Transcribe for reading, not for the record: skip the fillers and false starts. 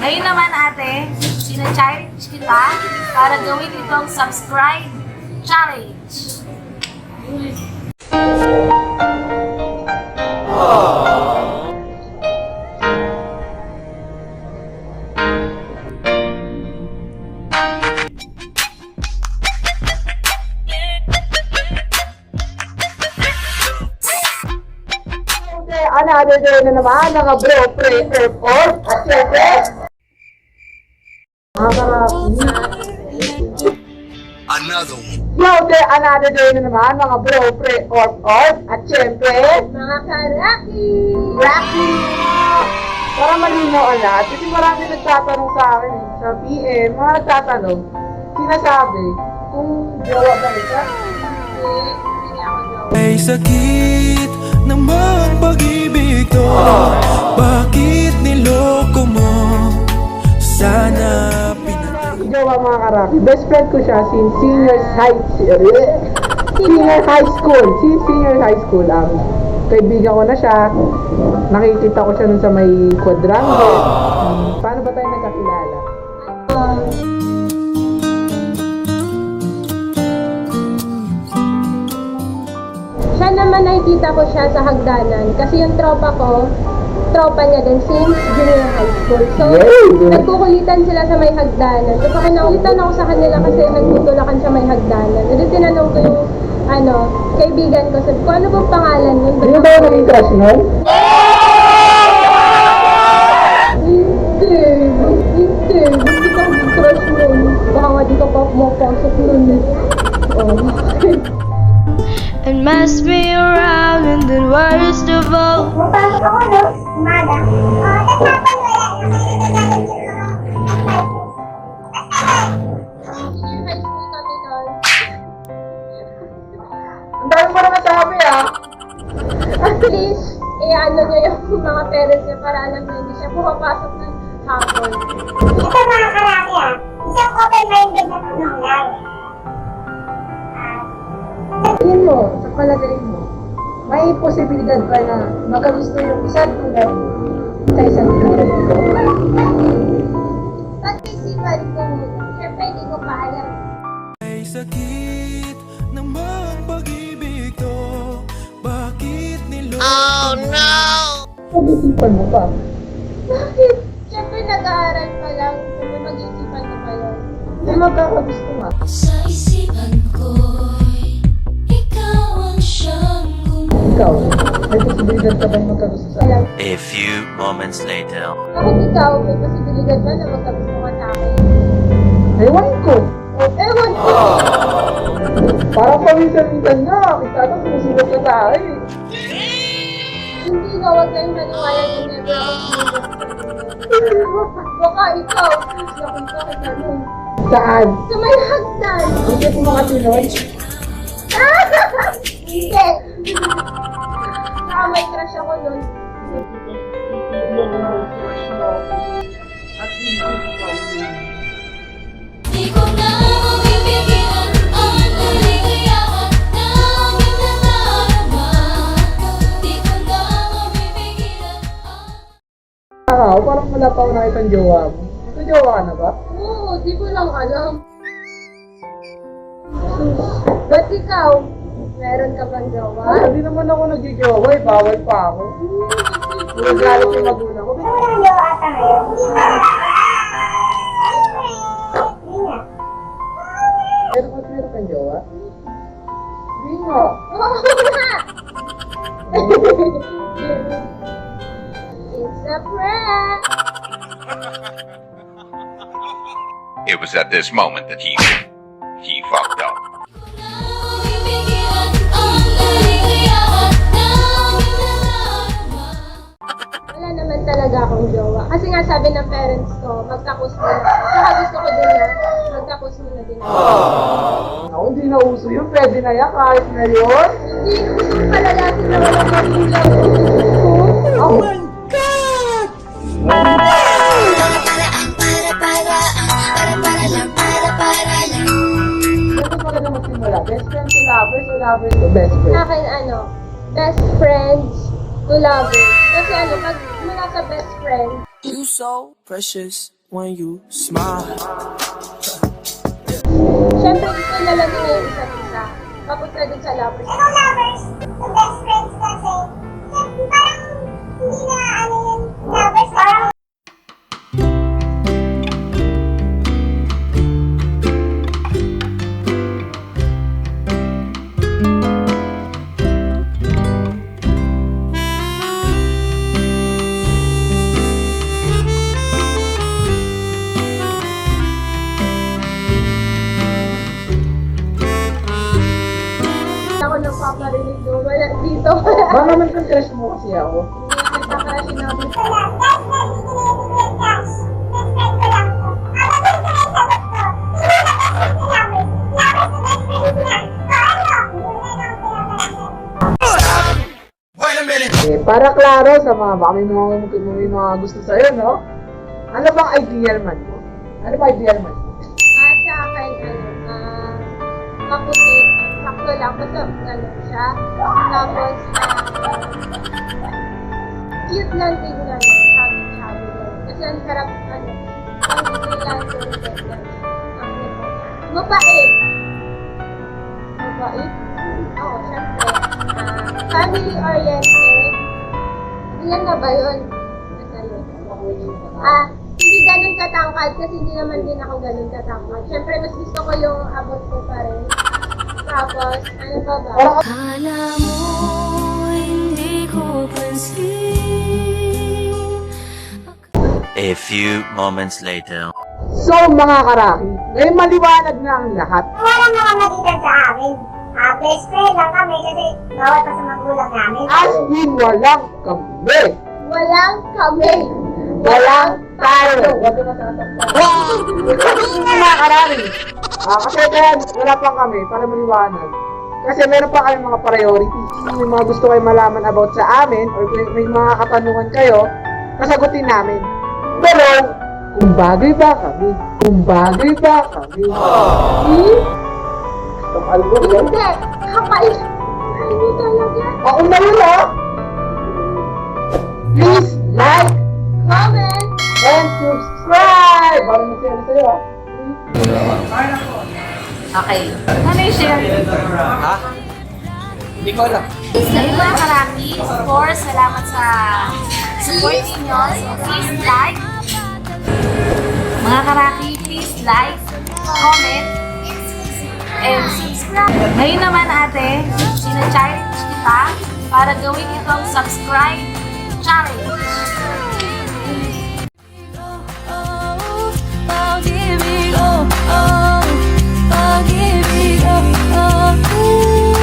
Ngayon naman ate, sina-challenge kita para gawin itong subscribe challenge. Another day na naman, mga bro, pray, airport, at syempre, Another one. another day na naman, mga bro, pray, airport, at syempre, Mga karaki! Rocky! Para malinaw lahat, kasi marami nagtatanong sa akin, sa PM, mga nagtatanong, sinasabi, kung jowa ba ito? Hindi ako jowa. May sakit namang pag-ibig to. Bakit niloko mo? Sana Jowa mga karaki, best friend ko siya since senior high school. Since senior high school, kaibigan ko na siya. Nakikita ko siya nun sa may quadrangle. Paano ba tayo nagkakilala? Siya naman nakikita ko siya sa hagdanan kasi yung tropa niya din since junior high school. So, Yay! nagkukulitan sila sa may hagdanan. Tapos ako naulitan ako sa kanila kasi nagtutulakan sa may hagdanan. Jadi tinanong ko yung kaibigan ko, sabi ko, ano bang pangalan nun? Hindi ba yung naging crush nun? Hindi ka crush nun. Baka nga di ka pa pumapasok nun. And must be around and the worst of all. Pagpasok ako, no? Umaga. Tapos wala. Junior high school kami nun. Ang dami mo na nasabi At least, niya yung mga parents niya para alam na hindi siya pumapasok ng hapon. Ito mga karaki, isang open-minded na tanong lang. Tingin mo, sa palagay mo, may posibilidad ba na makagusto yung isang tulad sa isang tulad? Pag-isipan ko muna, syempre hindi ko pa alam. may sakit namang pag-ibig to. Bakit niloko Pag-isipan mo pa. Bakit? Syempre nag-aaral pa lang, syempre mag-isipan ko pa yun. Hindi magkakagusto nga. Sa isipan ko'y ikaw ang siyang Ikaw, may posibilidad ka bang magkagusto sa akin? A few moments later. Bakit ikaw, may posibilidad ba na magkagusto ka sa akin? Ewan ko. Ewan ko! Parang paminsan-minsan nga, kita ka sumusunod ka sa akin. Hindi nga, huwag kayong maniwala na never ako sumusunod. Baka ikaw, nakita kita nun. Saan? Sa may hagdan! Hindi ko makasunod. Hindi! Saka may crush ako nun. Di ko na mapipigilan ang kaligayahan na aking nadarama. Di ko na mapipigilan ang... Parang wala pa ako nakitang jowa mo. May jowa ka na ba? Oo, di ko lang alam. Ba't ikaw? Meron ka bang jowa? Hindi naman ako nag-jowa bawal pa ako. Nagagalit yung magulang ko. Walang jowa ata ngayon. Meron kang jowa? Hindi nga. Oo nga! It's a prank! It was at this moment that he fucked up. Mapipigilan ang kaligayahan na aking nadarama. Wala naman talaga akong jowa. Kasi nga sabi ng parents ko, magtapos mo na. Saka gusto ko din na magtapos mo na din ako. Ako hindi na uso yun. Pwede na yan kahit na yun. Hindi, gusto ko palalasin na walang magulang. Oh Para lang. Bakit maganda magsimula? Best friend to lovers o lovers to best friend? Sa akin, best friends to lovers. Kasi pag mula sa best friend, You so precious when you smile. Siyempre, gusto na lang nila yung isa't isa. Papunta dun sa lovers. Ano lovers? Yung best friends kasi. Siyempre, parang hindi na ano yun. Lovers, parang Ako nagpaparinig doon. Wala dito. Baka naman kung crush mo kasi ako. Nagpaparashin ako. ito lang. Best friend, hindi ko na yung crush. Best friend ko lang to. Ako din ko na yung sagot ko. Hindi na best friend si lovers. Lovers na best friend niya. So ano? Hindi na lang pinapalagay. Para klaro sa mga, baka may mga gusto sa'yo, no? Ano bang ideal man mo? Ano ba ideal man mo? Sa akin, maputi. Sakto lang. Basta gano'n siya. Tapos, cute lang tingnan. Sabi-sabi lang. Kasi ang sarap, ang hindi lang ganyan. Mabait. Mabait? Oo, syempre. Family-oriented. Ilan na ba yun? Hindi ganun katangkad kasi hindi naman din ako ganun katangkad. Syempre, mas gusto ko yung abot ko pa rin. Tapos, ano pa ba? Kala mo hindi ko pansin. A few moments later. So, mga karaki, ngayon maliwanag na ang lahat. Wala naman magitan sa amin. Best friend lang kami kasi bawal pa sa magulang namin. As in, walang kami. Walang kami. Walang tayo. Huwag ka nasasaktan. Mga karami. Kasi kaya wala pang kami para maliwanag. Kasi meron pa kami mga priorities. Kung may mga gusto kayo malaman about sa amin or kung may mga katanungan kayo, kasagutin namin. Pero, kung bagay ba kami? Kung bagay ba kami? Kapal ko yan. Hindi. Kapal. Ano talaga? Ako na yun, ha? Please like Comment. and subscribe! Parang mag-share na sa'yo, ha? Okay. Ano yung share? Sa iba karami, of course, salamat sa support ninyo. So, please like. Mga karaki, please like, comment, and subscribe. Ngayon naman ate, sina-challenge kita para gawin itong subscribe challenge.